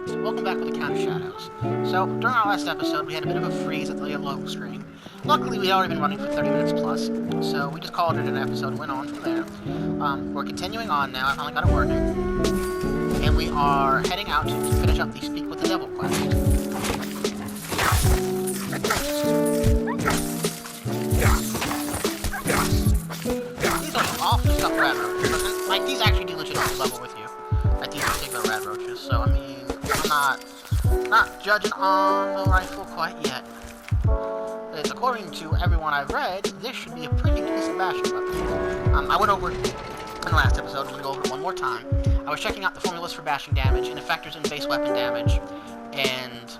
Welcome back with the Count of Shadows. So, during our last episode, we had a bit of a freeze at the loading screen. Luckily, we'd already been running for 30 minutes plus, so we just called it an episode and went on from there. We're continuing on now. I finally got it working. And we are heading out to finish up the Speak with the Devil quest. These are awful stuff rad roaches. Like, these actually do legitimately level with you. Like these particular rad roaches. So, I mean, I'm not judging on the rifle quite yet. It's, according to everyone I've read, this should be a pretty decent bashing weapon. I went over it in the last episode. I'm going to go over it one more time. I was checking out the formulas for bashing damage, and it factors in base weapon damage, and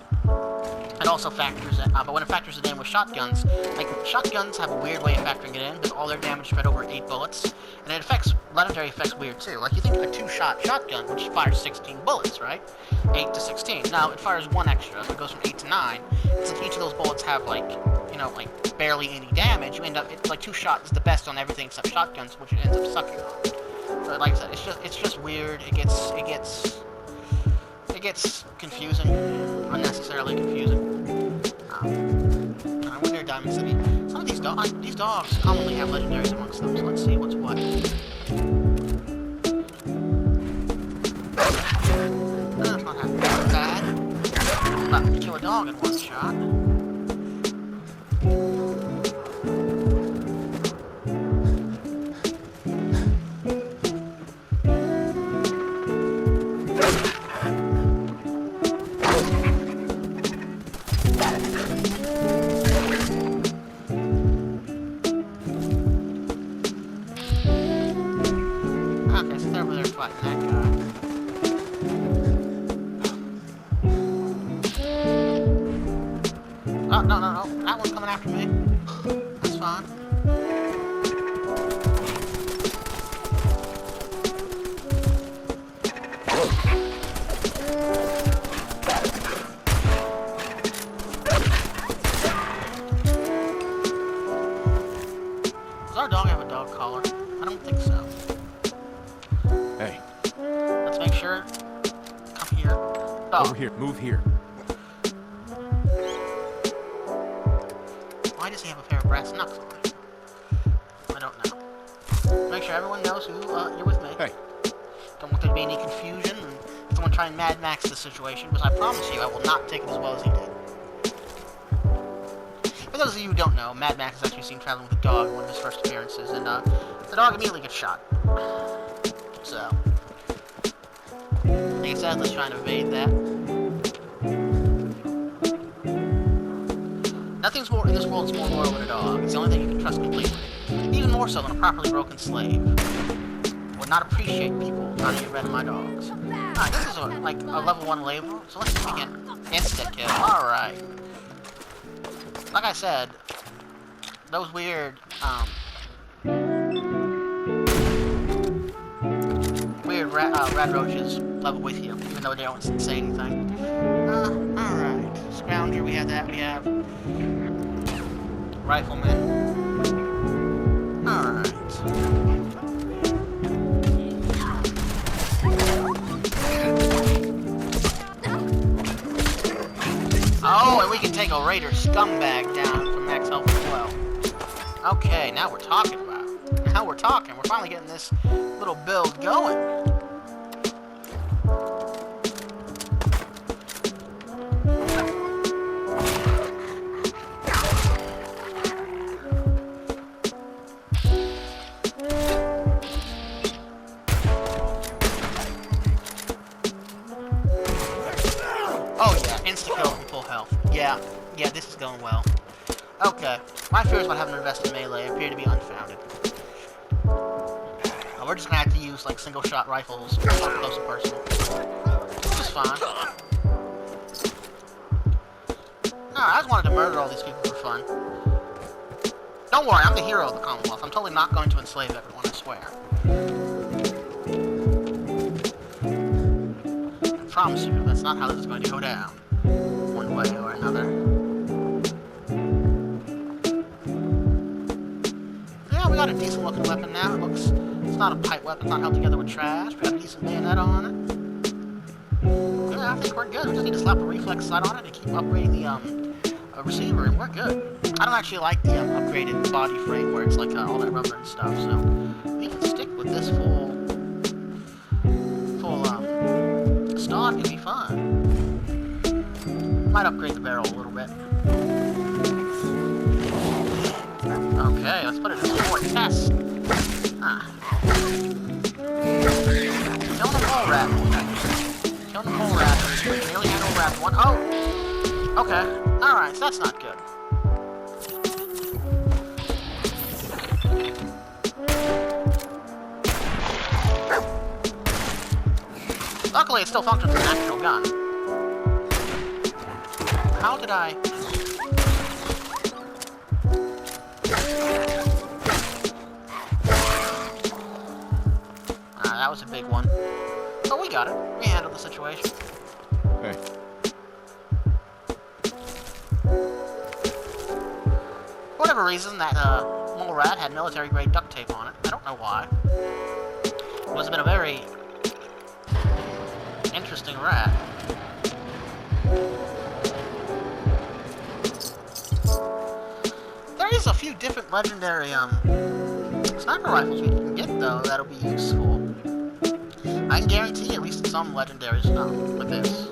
it also factors in, but when it factors it in with shotguns, like, shotguns have a weird way of factoring it in, because all their damage spread over 8 bullets, and it affects, legendary effects weird too. Like, you think of a 2-shot shotgun, which fires 16 bullets, right? 8 to 16. Now, it fires 1 extra, so it goes from 8 to 9, and since each of those bullets have, like, you know, like, barely any damage, you end up, it's like 2 shots is the best on everything except shotguns, which it ends up sucking on. So, like I said, it's just weird, it gets confusing, unnecessarily confusing. We're near Diamond City. Some of these dogs commonly have legendaries amongst them, so let's see what's what. That's not happening too bad. About to kill a dog in one shot. Oh, no, that one's coming after me. That's fine. Does our dog have a dog collar? I don't think so. Hey. Let's make sure. Come here. Dog. Over here. Move here. Why does he have a pair of brass knucks on him? I don't know. Make sure everyone knows who you're with me. Hey. Don't want there to be any confusion and someone try and Mad Max the situation, because I promise you I will not take it as well as he did. For those of you who don't know, Mad Max is actually seen traveling with a dog in one of his first appearances, and the dog immediately gets shot. So, like I said, let's try and evade that. Nothing's more in this world is more loyal than a dog. It's the only thing you can trust completely. Even more so than a properly broken slave. Would not appreciate people trying to get rid of my dogs. Alright, this is like a level 1 label, so let's see if we can insta-kill. Alright. Like I said, those weird, rad roaches level with you, even though they don't say anything. Alright. Scrounger, we have that, we have Rifleman. Alright. Oh, and we can take a Raider scumbag down from max health as well. Okay, now we're talking about it. Now we're talking. We're finally getting this little build going. Oh yeah, insta-kill from full health. Yeah, this is going well. Okay, my fears about having to invest in melee appear to be unfounded. We're just gonna have to use, like, single-shot rifles for close and personal. Which is fine. No, I just wanted to murder all these people for fun. Don't worry, I'm the hero of the Commonwealth. I'm totally not going to enslave everyone, I swear. I promise you, that's not how this is going to go down. One way or another. Yeah, we got a decent looking weapon now. It's not a pipe weapon, it's not held together with trash. We got a decent bayonet on it. Yeah, I think we're good. We just need to slap a reflex sight on it and keep upgrading the receiver, and we're good. I don't actually like the upgraded body frame where it's like all that rubber and stuff, so we can stick with this full stock and be fine. Might upgrade the barrel a little bit. Okay, let's put it in for a test. Kill the mole rat. Kill the mole rat. Nearly had no rat one. Oh! Okay. Alright, so that's not good. Luckily, it still functions as an actual gun. How did I... that was a big one. But we got it. We handled the situation. Hey. For whatever reason, that mole rat had military-grade duct tape on it. I don't know why. It must have been a very interesting rat. There is a few different legendary sniper rifles we can get, though, that'll be useful. I can guarantee at least some legendary stuff with this.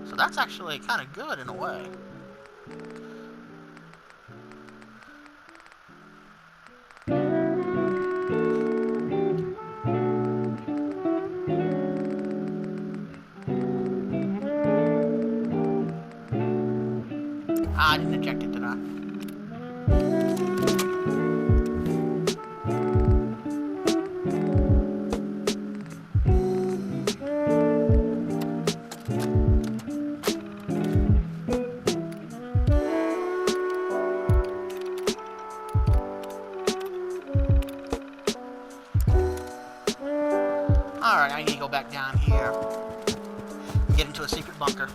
So that's actually kind of good in a way. I didn't eject it, did I? Alright, I need to go back down here and get into a secret bunker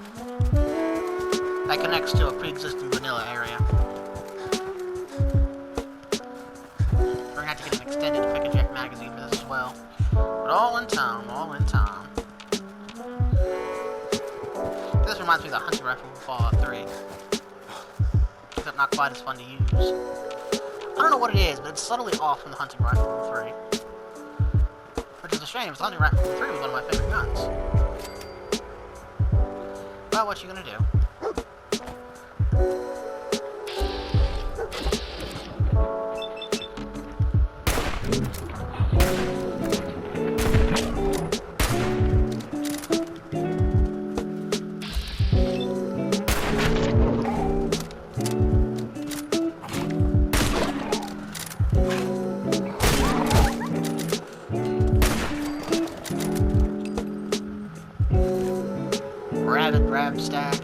that connects to a pre-existing vanilla area. We're gonna have to get an extended quick eject magazine for this as well. But all in time, all in time. This reminds me of the hunting rifle from Fallout 3. Except not quite as fun to use. I don't know what it is, but it's subtly off from the hunting rifle from 3. Which is a shame, because the hunting rifle from 3 was one of my favorite guns. Well, what you gonna do? Grab stack.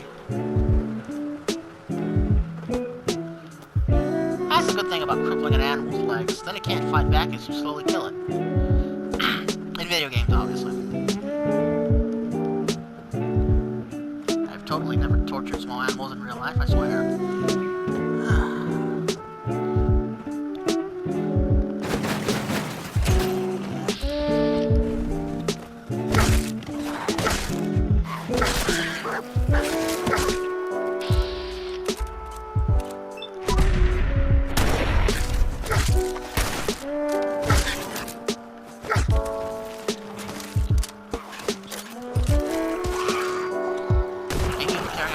That's the good thing about crippling an animal's legs. Then it can't fight back as you slowly kill it. In video games, obviously. I've totally never tortured small animals in real life, I swear.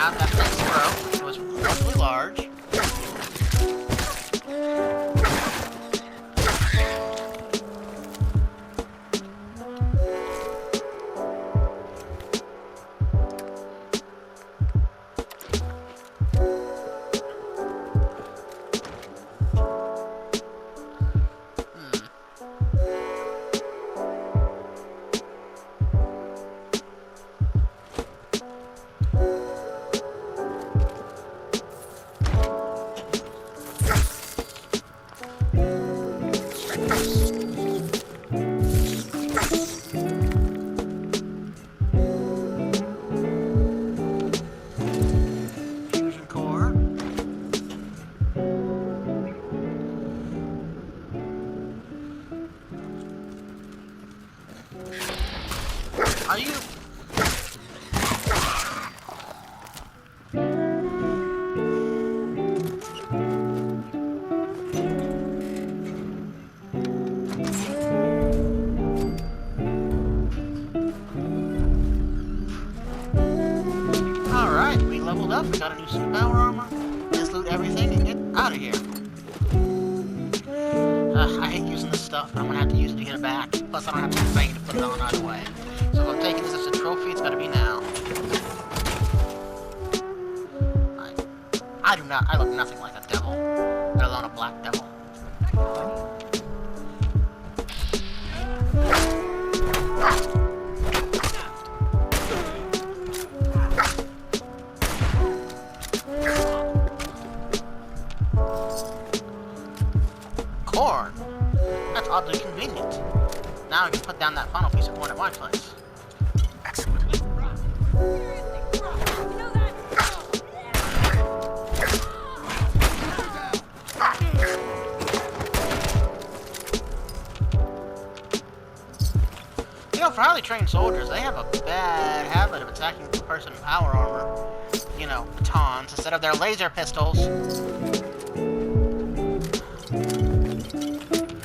That next row was relatively large. Are you... Alright, we leveled up, we got a new suit power armor. Let's loot everything and get out of here. I hate using this stuff, but I'm gonna have to use it to get it back. Plus, I don't have to be begging to put it on either way. So if I'm taking this as a trophy, it's gotta be now. I look nothing like a devil, let alone a black devil. Corn? That's oddly convenient. Now I can put down that final piece of corn at my place. Excellent. You know, for highly trained soldiers, they have a bad habit of attacking the person in power armor. You know, batons instead of their laser pistols.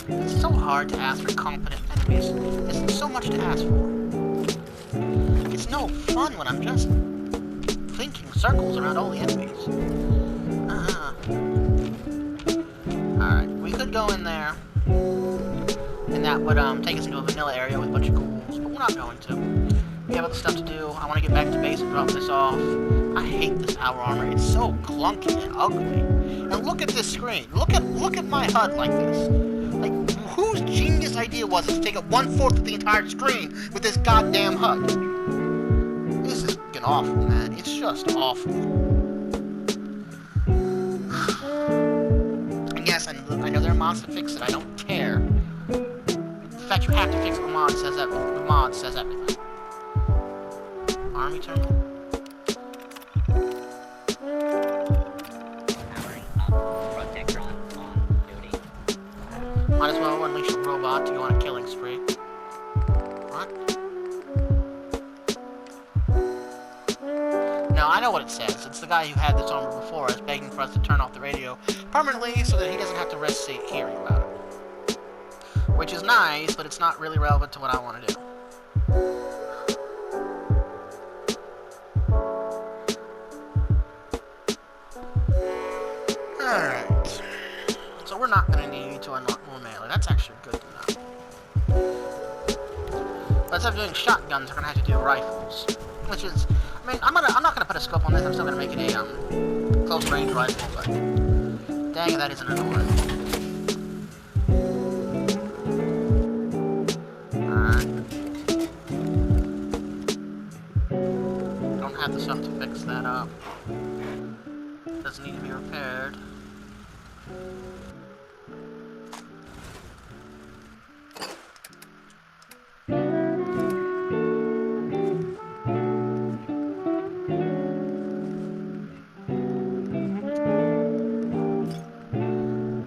It's so hard to ask for competent enemies. There's so much to ask for. It's no fun when I'm just thinking circles around all the enemies. Alright, we could go in there. And that would take us into a vanilla area with a bunch of ghouls, but we're not going to. We have other stuff to do. I want to get back to base and drop this off. I hate this power armor. It's so clunky and ugly. And look at this screen. Look at my HUD like this. Like, whose genius idea was it to take up 1/4 of the entire screen with this goddamn HUD? This is fucking awful, man. It's just awful. And yes, I know there are mods to fix it. I don't care. In fact, you have to fix it. The mod says that. The mod says everything. Army terminal. Powering up. Protectron on duty. Might as well unleash a robot to go on a killing spree. What? No, I know what it says. It's the guy who had this armor before is begging for us to turn off the radio permanently so that he doesn't have to risk hearing about it. Which is nice, but it's not really relevant to what I want to do. Alright. So we're not going to need to unlock more melee. That's actually good to know. But instead of doing shotguns, we're going to have to do rifles. Which is... I mean, I'm not going to put a scope on this. I'm still going to make it a close range rifle, but... Dang it, that isn't annoying. Have the stuff to fix that up. Doesn't need to be repaired.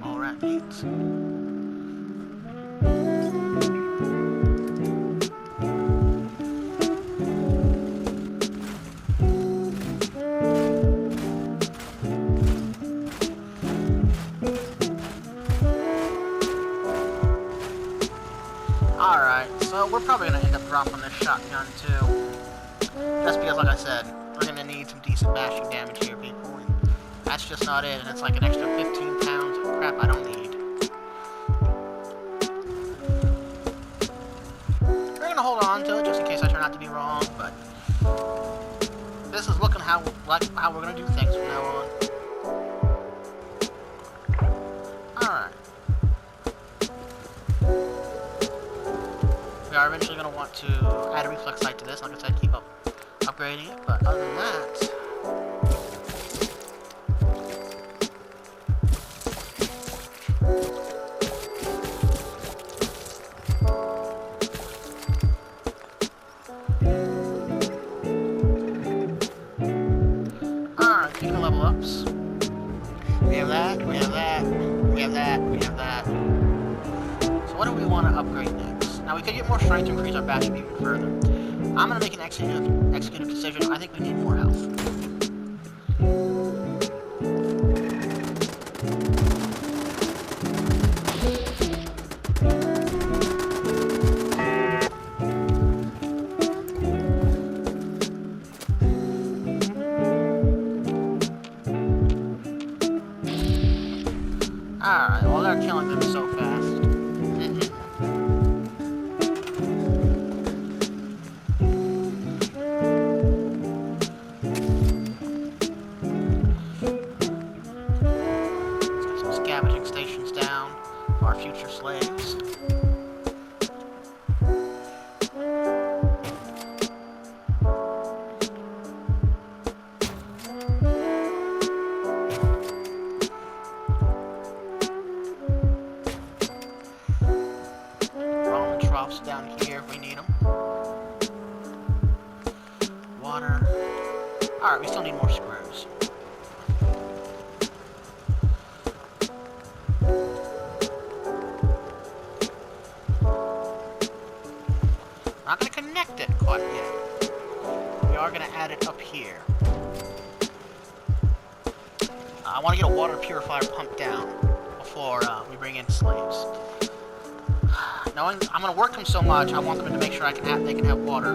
Alright, neat. Alright, so we're probably going to end up dropping this shotgun too. Just because, like I said, we're going to need some decent bashing damage here, people. And that's just not it, and it's like an extra 15 pounds of crap I don't need. We're going to hold on to it just in case I turn out to be wrong, but this is looking like how we're going to do things from now on. Alright. We are eventually going to want to add a reflex sight to this, like I said, keep upgrading it, but other than that... Alright, speaking of level ups, we have that, we have that, we have that, we have that. So what do we want to upgrade next? Now we could get more strength to increase our bashing even further. I'm gonna make an executive decision. I think we need more health. Alright, well they're killing them so fast. Slaves. Roman troughs down here if we need them. Water. Alright, we still need more screws. Not going to connect it quite yet. We are going to add it up here. I want to get a water purifier pumped down before we bring in slaves. Knowing I'm going to work them so much, I want them to make sure they can have water.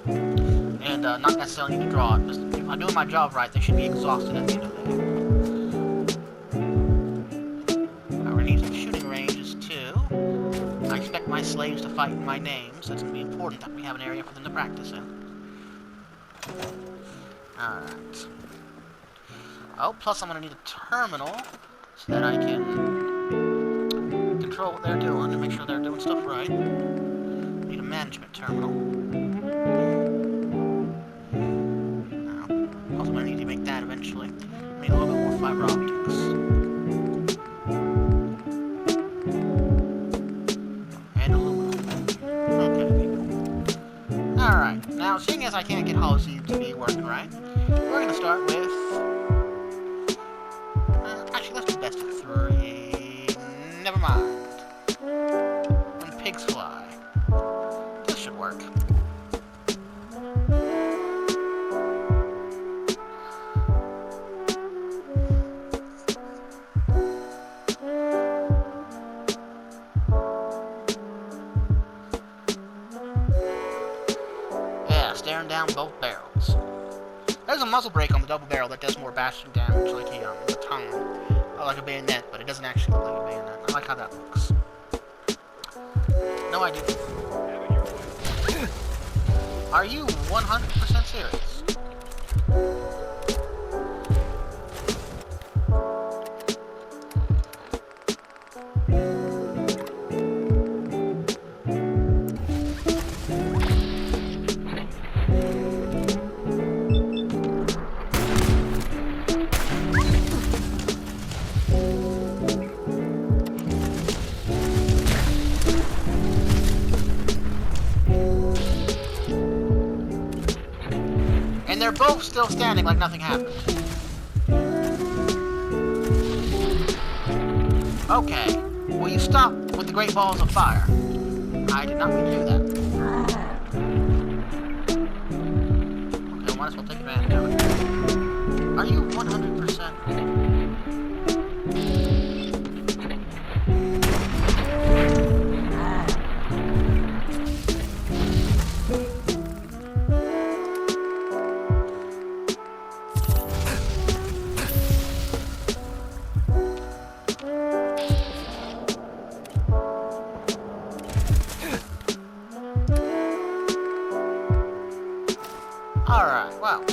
And not necessarily need to draw it. If I'm doing my job right, they should be exhausted at the end of the day. We're going to need some shooting ranges too. I expect my slaves to fight in my name, so it's going to be important that we have an area for them to practice in. Alright. Oh, plus I'm going to need a terminal so that I can control what they're doing and make sure they're doing stuff right. Need a management terminal. Also, I'm going to need to make that eventually. I need a little bit more fiber optics. Alright, now seeing as I can't get Hollow Seed to be working right, we're going to start with... actually, let's do best of 3. Never mind. When pigs fly. This should work. Staring down both barrels. There's a muzzle brake on the double barrel that does more bashing damage, like the tongue, like a bayonet, but it doesn't actually look like a bayonet. I like how that looks. No idea. Are you 100% serious? And they're both still standing like nothing happened. Okay, will you stop with the great balls of fire? I did not mean to do that. Okay, I might as well take advantage of it. Are you 100%? Alright, well,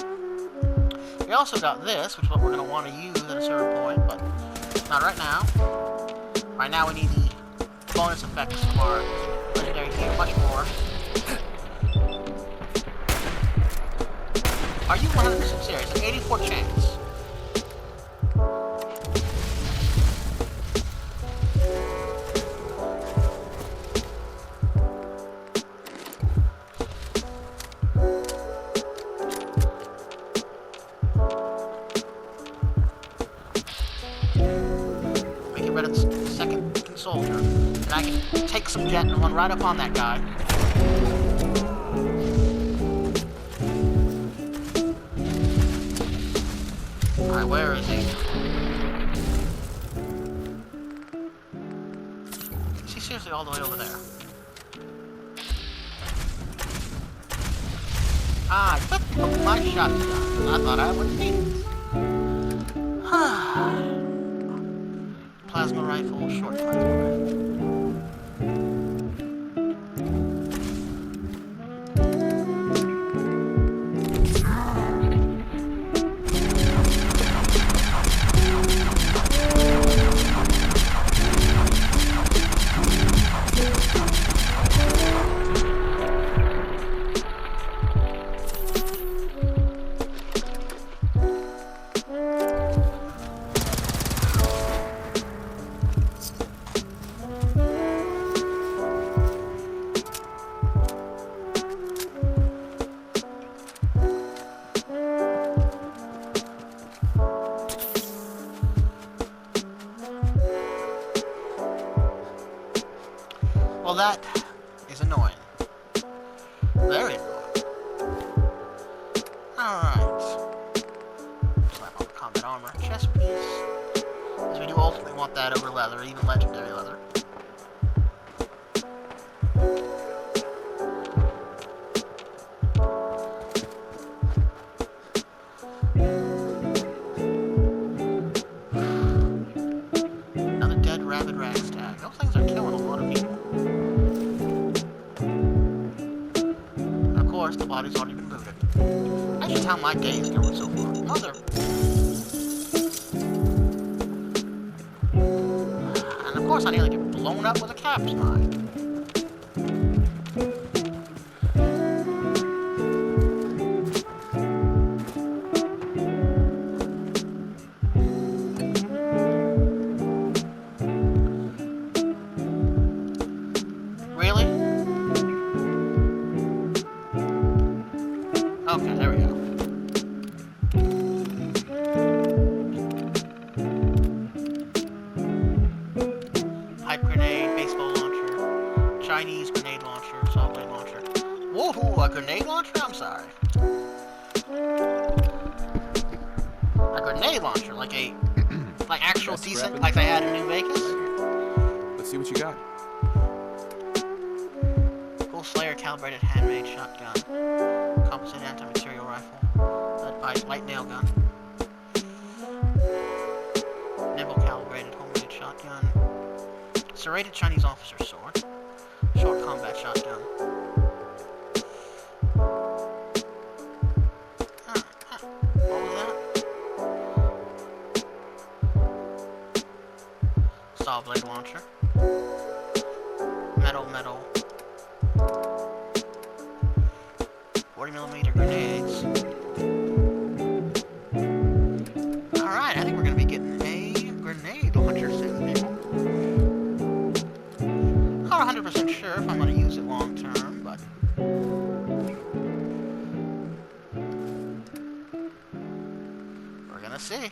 we also got this, which is what we're going to want to use at a certain point, but not right now. Right now we need the bonus effects from our legendary team much more. Are you 100% serious? An 84 chance. Rid of the second soldier, and I can take some jet and run right up on that guy. Alright, where is he? Is he seriously all the way over there? Ah, I put my shotgun. I thought I would need it. Plasma rifle, short plasma rifle. Well, that is annoying. Very annoying. Alright. Slap on the combat armor. Chest piece. Because we do ultimately want that over leather, even legendary leather. Another dead rabid ragstag. Those things are killing a lot of people. Of course, the body's already been looted. That's just how my day is going so far. Mother. And of course, I nearly get blown up with a caps mine. Really? Okay, there we go. Pipe grenade, baseball launcher, Chinese grenade launcher, saw blade launcher. Whoa, a grenade launcher? I'm sorry. A grenade launcher, like actual decent, like they had in New Vegas? Let's see what you got. Full Slayer calibrated handmade shotgun. Composite anti-material rifle. Lead pipe, light nail gun. Nimble calibrated homemade shotgun. Serrated Chinese officer sword. Short combat shotgun. What was that? Saw blade launcher. Metal. 40mm grenades. Alright, I think we're gonna be getting a grenade launcher soon, people. Not 100% sure if I'm gonna use it long term, but we're gonna see.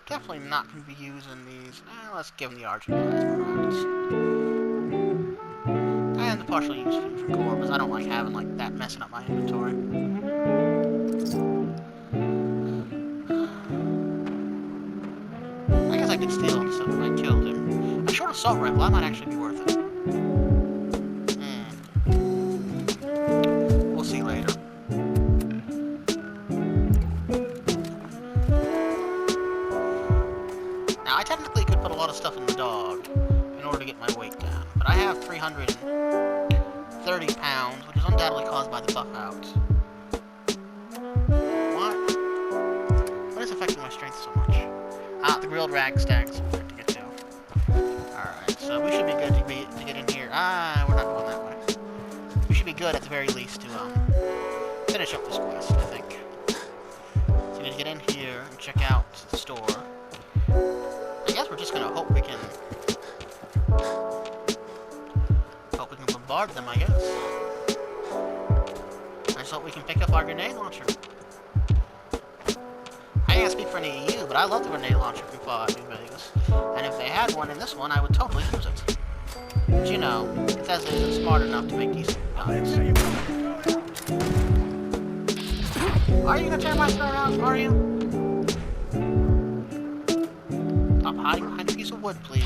Definitely not gonna be using these. Let's give them the Argent plasma rounds. And the partially used fusion core, because I don't like having like that messing up my inventory. I guess I could steal the stuff if I killed him. A short assault rifle, that might actually be worth it. We'll see later. Now, I technically could put a lot of stuff in the dog in order to get my weight down, but I have 330 pounds, which is undoubtedly caused by the buff out. What is affecting my strength so much? Ah, the grilled rag stacks to get to. Alright, so we should be good to get in here. Ah, we're not going that way. We should be good at the very least to finish up this quest, I think. So we need to get in here and check out the store. I guess we're just gonna hope we can bombard them, I guess. I just hope we can pick up our grenade launcher. I can't speak for any of you, but I love the grenade launcher we bought at New Vegas. And if they had one in this one, I would totally use it. But you know, Bethesda isn't smart enough to make decent guns. Are you gonna tear my throat out? Are you? Stop hiding behind a piece of wood, please.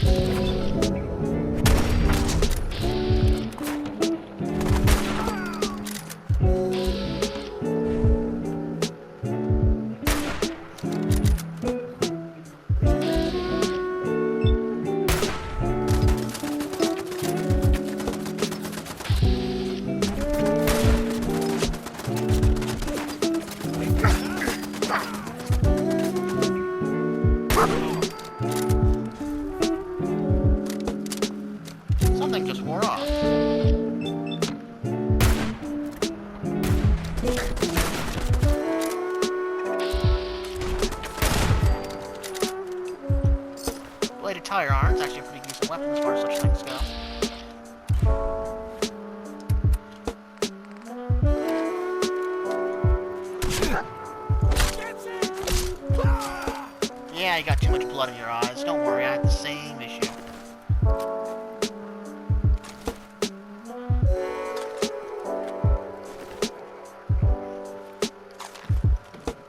Something just wore off. Bladed tire iron is actually a pretty decent weapon as far as such things go. Yeah, you got too much blood in your eyes. Don't worry, I had the same issue.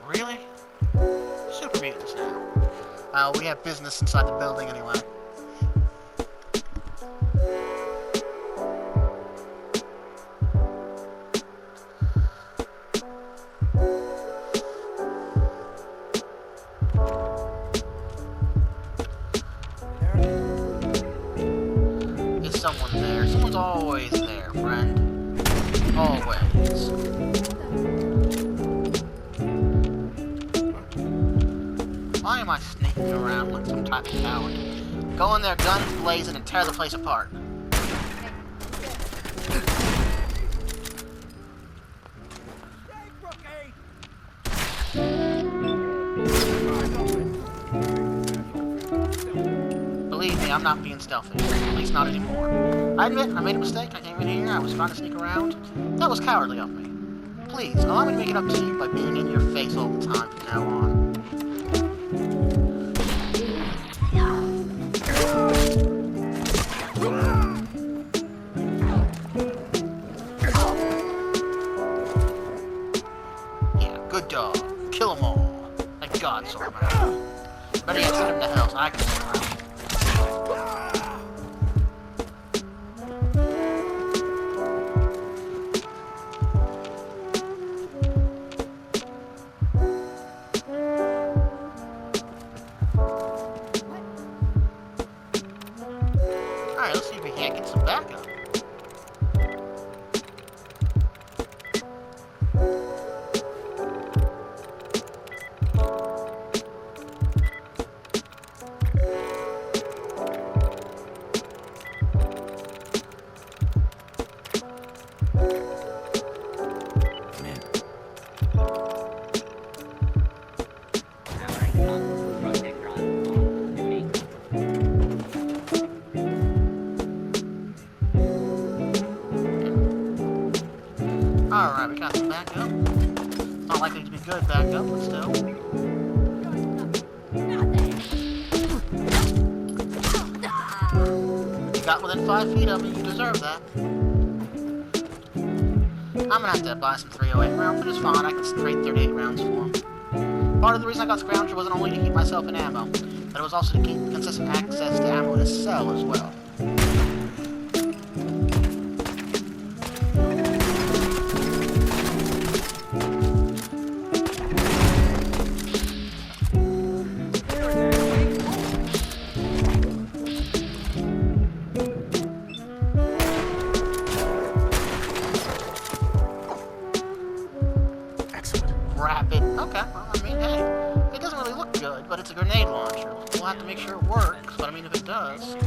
Really? Super mutants now. We have business inside the building anyway. Is someone there? Someone's always there, friend. Always. Why am I sneaking around like some type of coward? Go in there, guns blazing, and tear the place apart. Believe me, I'm not being stealthy. At least not anymore. I admit, I made a mistake. I came in here, I was trying to sneak around. That was cowardly of me. Please, allow me to make it up to you by being in your face all the time from now on. Yeah, good dog. Kill them all. Like God sort of man. Better yet, send him to hell so I can sit around. Alright, let's see if we can't get some backup. Alright, we got some backup. Not likely to be good backup, but still. You got within 5 feet of me, you deserve that. I'm gonna have to buy some 308 rounds, but it's fine, I can trade 38 rounds for them. Part of the reason I got Scrounger wasn't only to keep myself in ammo, but it was also to keep consistent access to ammo to sell as well. Rapid. Okay, well, I mean, hey, it doesn't really look good, but it's a grenade launcher. We'll have to make sure it works, but I mean, if it does.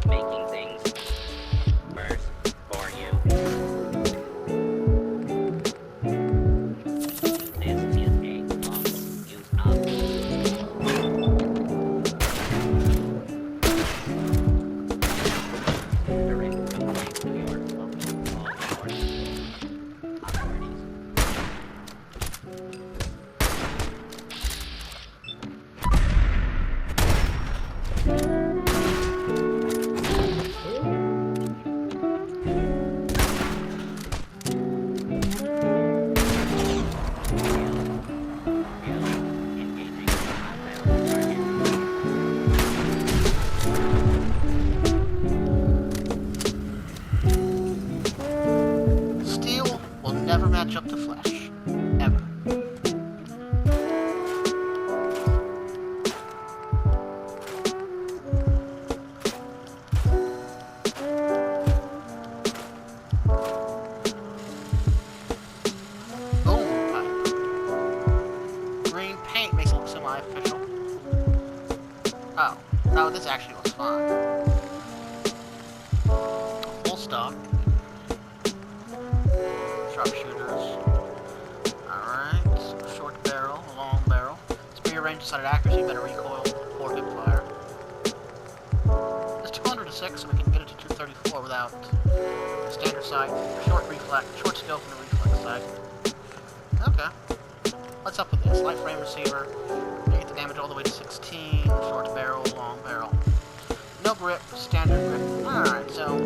Making things worse for you. Oh. No, this actually looks fine. Full stock. Sharpshooters. Alright. Short barrel, long barrel. Spear range, decided accuracy, better recoil, poor hip fire. It's 206, so we can get it to 234 without the standard sight. Short reflex, short scope, and a reflex sight. Okay. What's up with this? Light frame receiver. You get the damage all the way to 16. Short barrel, long barrel. No grip, standard grip. Alright, so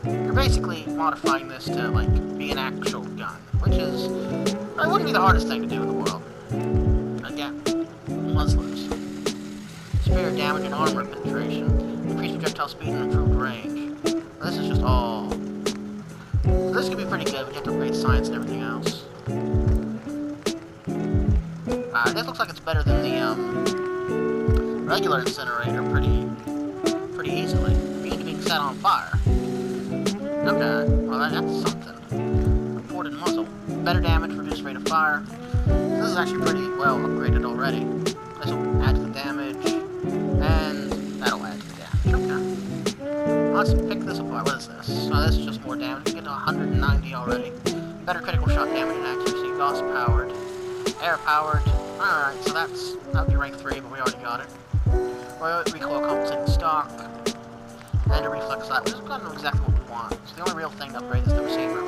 you're basically modifying this to like be an actual gun, which is it wouldn't be the hardest thing to do in the world. Again, muzzlers. Superior damage and armor penetration. Increased projectile speed and improved range. Now, this is just all. So this could be pretty good, but you have to upgrade science and everything else. This looks like it's better than the regular incinerator pretty easily. Being set on fire. Okay, well that's something. Reported muzzle. Better damage, reduced rate of fire. This is actually pretty well upgraded already. This will add to the damage, and that'll add to the damage. Okay. Let's pick this apart. What is this? Oh, this is just more damage. We get to 190 already. Better critical shot damage and accuracy. Gauss powered. Air powered. Alright, so that'd be rank 3, but we already got it. Royal recoil compensating stock. And a reflex sight. We just gotta know exactly what we want. So the only real thing to upgrade is the receiver.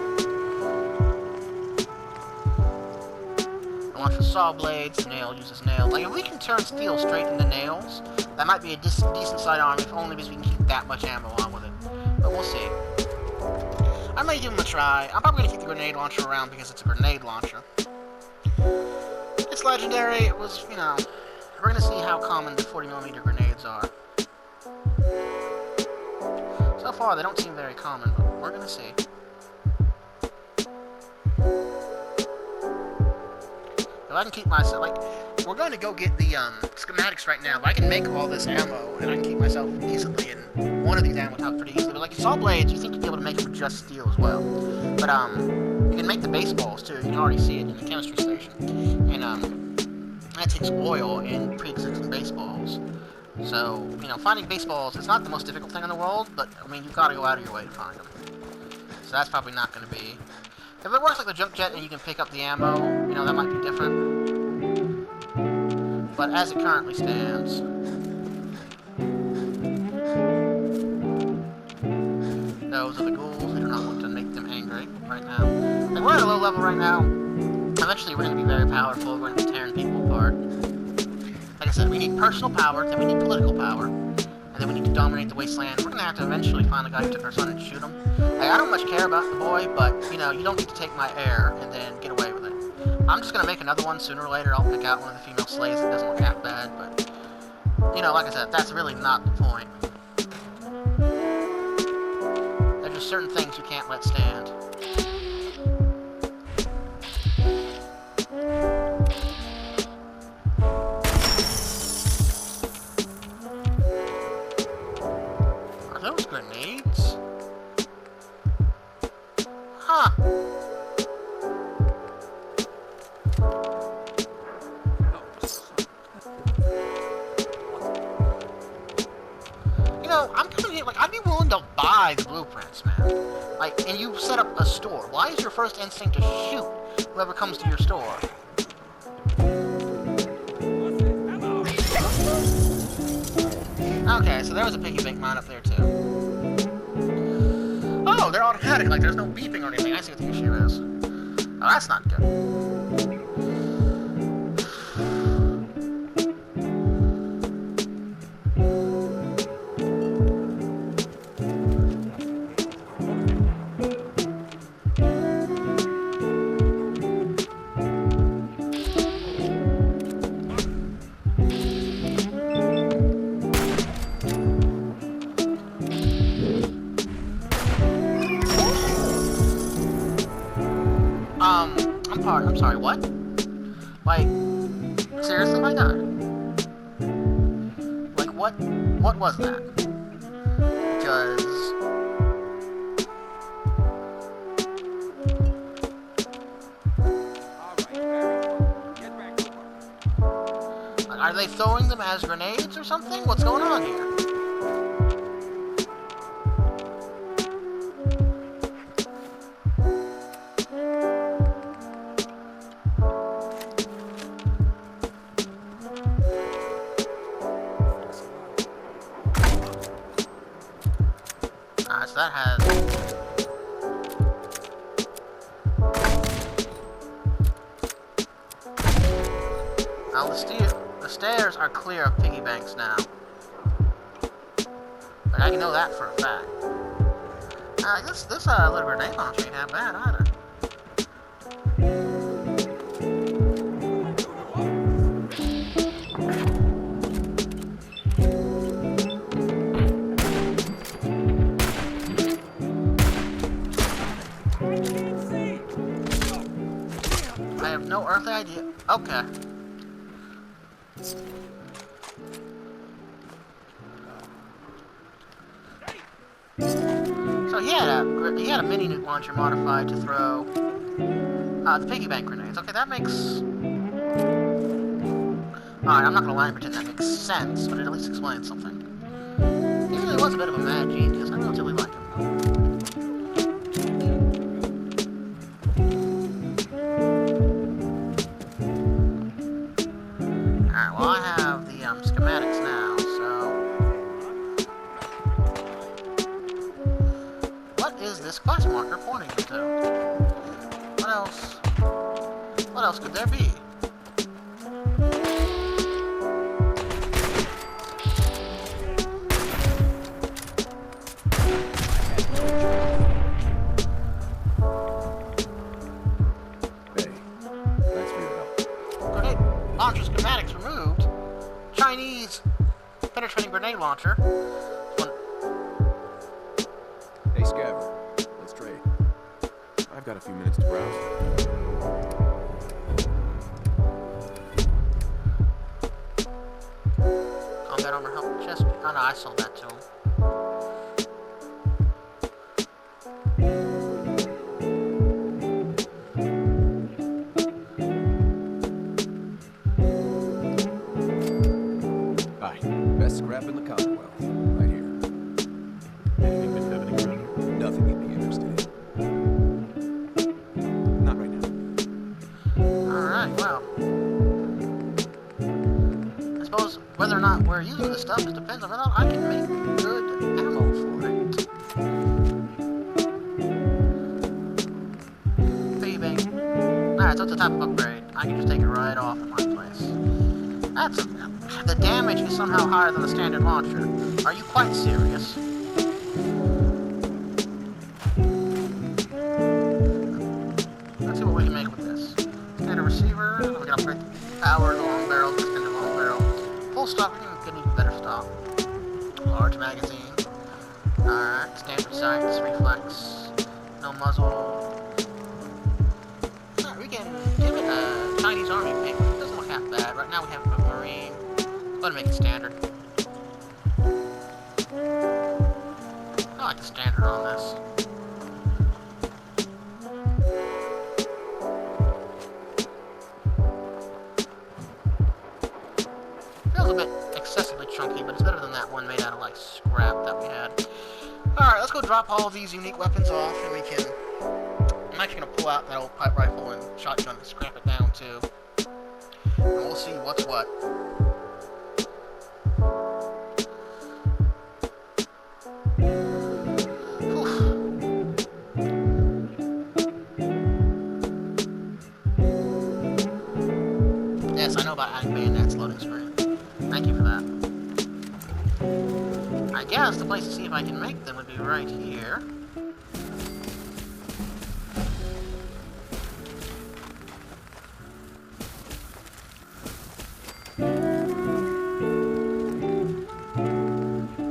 Launch with saw blades, nail uses nail. Like if we can turn steel straight into nails, that might be a decent sidearm if only because we can keep that much ammo on with it. But we'll see. I may give him a try. I'm probably gonna keep the grenade launcher around because it's a grenade launcher. It's legendary. It was, you know, we're gonna see how common the 40mm grenades are. So far, they don't seem very common, but we're gonna see. If I can keep myself, like, we're going to go get the schematics right now, but I can make all this ammo, and I can keep myself decently in one of these ammo types pretty easily. But like saw blades, you think you'd be able to make them with just steel as well. But you can make the baseballs too. You can already see it in the chemistry station, and that takes oil in pre-existing baseballs. So, you know, finding baseballs is not the most difficult thing in the world, but, I mean, you've got to go out of your way to find them. So that's probably not going to be... If it works like the jump jet and you can pick up the ammo, you know, that might be different. But as it currently stands... Those are the ghouls. We do not want to make them angry right now. Like, we're at a low level right now. Eventually we're going to be very powerful. We're going to be tearing people apart. Like I said, we need personal power, then we need political power, and then we need to dominate the wasteland. We're going to have to eventually find the guy who took our son and shoot him. Like, I don't much care about the boy, but, you know, you don't need to take my heir and then get away with it. I'm just going to make another one sooner or later. I'll pick out one of the female slaves that doesn't look that bad, but, you know, like I said, that's really not the point. There's just certain things you can't let stand. Grenades? Huh. You know, I'm coming here, like, I'd be willing to buy the blueprints, man. Like, and you set up a store. Why is your first instinct to shoot whoever comes to your store? Okay, so there was a piggy bank mine up there, too. Oh, they're automatic, like there's no beeping or anything. I see what the issue is. Oh, that's not good. I'm sorry, what? Like, seriously, my god? Like, what was that? Because... Like, are they throwing them as grenades or something? What's going on here? So that has... Now the stairs are clear of piggy banks now. But I can know that for a fact. This little grenade launcher ain't that bad either. I have no earthly idea. Okay. So he had a mini nuke launcher modified to throw the piggy bank grenades. Okay, that makes... Alright, I'm not gonna lie and pretend that makes sense, but it at least explains something. He really was a bit of a mad genius. I relatively like him. Alright, well I have the schematics now, so... What is this quest marker pointing me to? What else? What else could there be? Launcher schematics removed. Chinese penetrating grenade launcher. Hey, Scav. Let's trade. I've got a few minutes to browse. Combat armor help chest. Oh no, I sold that to him. Best scrap in the Commonwealth, right here. Anything been happening around here? Nothing you'd be interested in. Not right now. Alright, well. I suppose whether or not we're using this stuff, it depends on whether or not I can make good ammo for it. Piggy bank. Alright, so it's a type of upgrade. I can just take it right off in my place. That's the damage is somehow higher than the standard launcher. Are you quite serious? Let's see what we can make with this. Standard receiver. We can upgrade the power, the long barrel, the extended long barrel. Full stock. We can even better stock. Large magazine. Alright. Standard sights, reflex. No muzzle. Alright, we can give it a Chinese army pick. It doesn't look half bad. Right now we have a marine. Let me make it standard. I like the standard on this. Feels a bit excessively chunky, but it's better than that one made out of like scrap that we had. Alright, let's go drop all these unique weapons off and we can... I'm actually going to pull out that old pipe rifle and shotgun and scrap it down too. And we'll see what's what. Yes, I know about adding bayonets loading screen. Thank you for that. I guess the place to see if I can make them would be right here.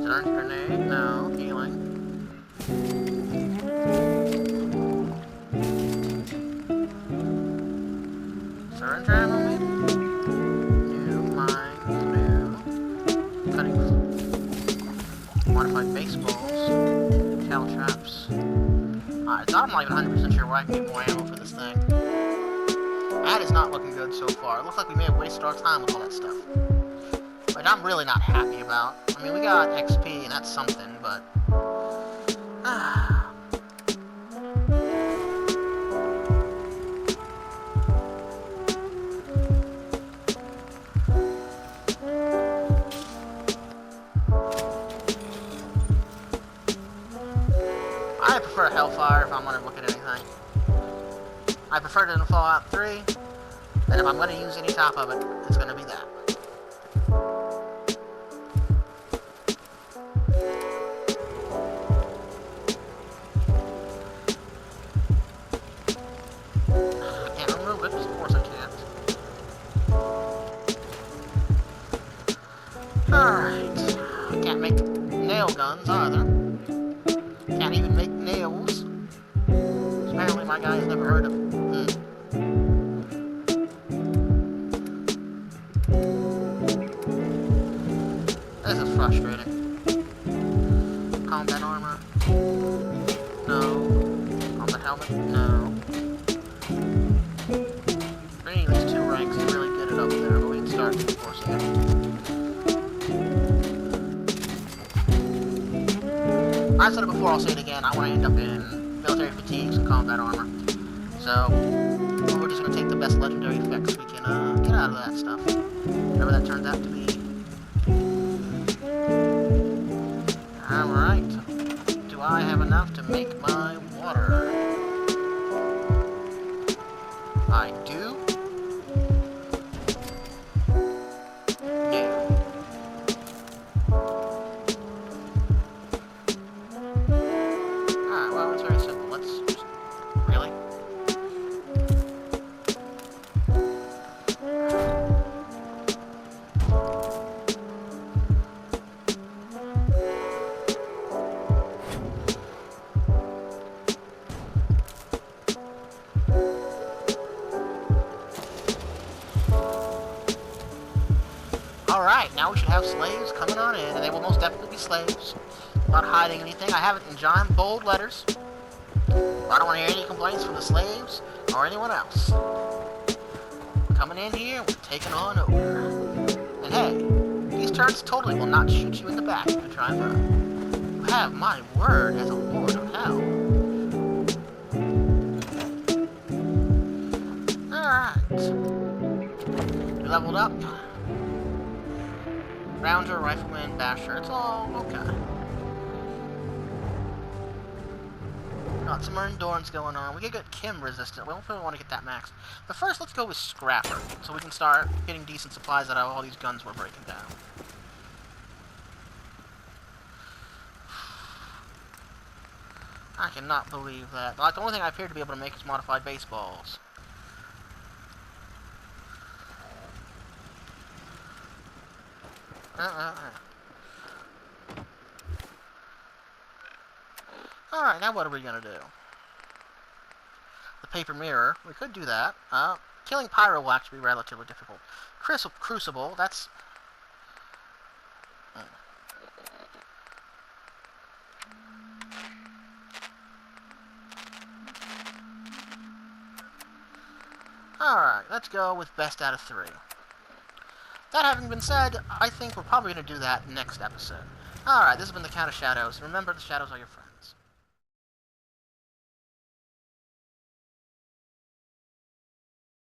Surge grenade? No. Healing. Syringe ammo, maybe? New mines, new. Cutting. Modified baseballs. Tail traps. Alright, so I'm not even 100% sure where I can get more ammo for this thing. That is not looking good so far. It looks like we may have wasted our time with all that stuff. which I'm really not happy about. I mean, we got XP, and that's something, but... I prefer Hellfire if I'm going to look at anything. I prefer it in Fallout 3, and if I'm going to use any top of it, it's going to be that. I can't remove it, of course I can't. Alright. I can't make nail guns either. Can't even make nails. Apparently my guy has never heard of it. This is frustrating. Combat armor. No. Combat helmet. No. We need at least 2 ranks to really get it up there, but we can start forcing it. I said it before, I'll say it again. I want to end up in military fatigues and combat armor. So, we're just going to take the best legendary effects we can get out of that stuff. Whatever that turns out to be. Alright. Do I have enough to make my water? I do. Yeah. Alright, well, it's very simple. Let's just... Really? Alright, now we should have slaves coming on in, and they will most definitely be slaves. Not hiding anything. I have it in giant bold letters. I don't want to hear any complaints from the slaves or anyone else. We're coming in here, we're taking on over. And hey, these turrets totally will not shoot you in the back if you try and run. You have my word as a lord of hell. Alright. We leveled up. Rounder, rifleman, basher, it's all okay. Got some more endurance going on. We can get Kim resistant. We don't really want to get that max. But first, let's go with Scrapper, so we can start getting decent supplies out of all these guns we're breaking down. I cannot believe that. Like, the only thing I appear to be able to make is modified baseballs. Alright, now what are we gonna do? The paper mirror, we could do that. Killing Pyro will actually be relatively difficult. Crucible, that's... Alright, let's go with best out of 3. That having been said, I think we're probably going to do that next episode. Alright, this has been the Count of Shadows. Remember, the shadows are your friends.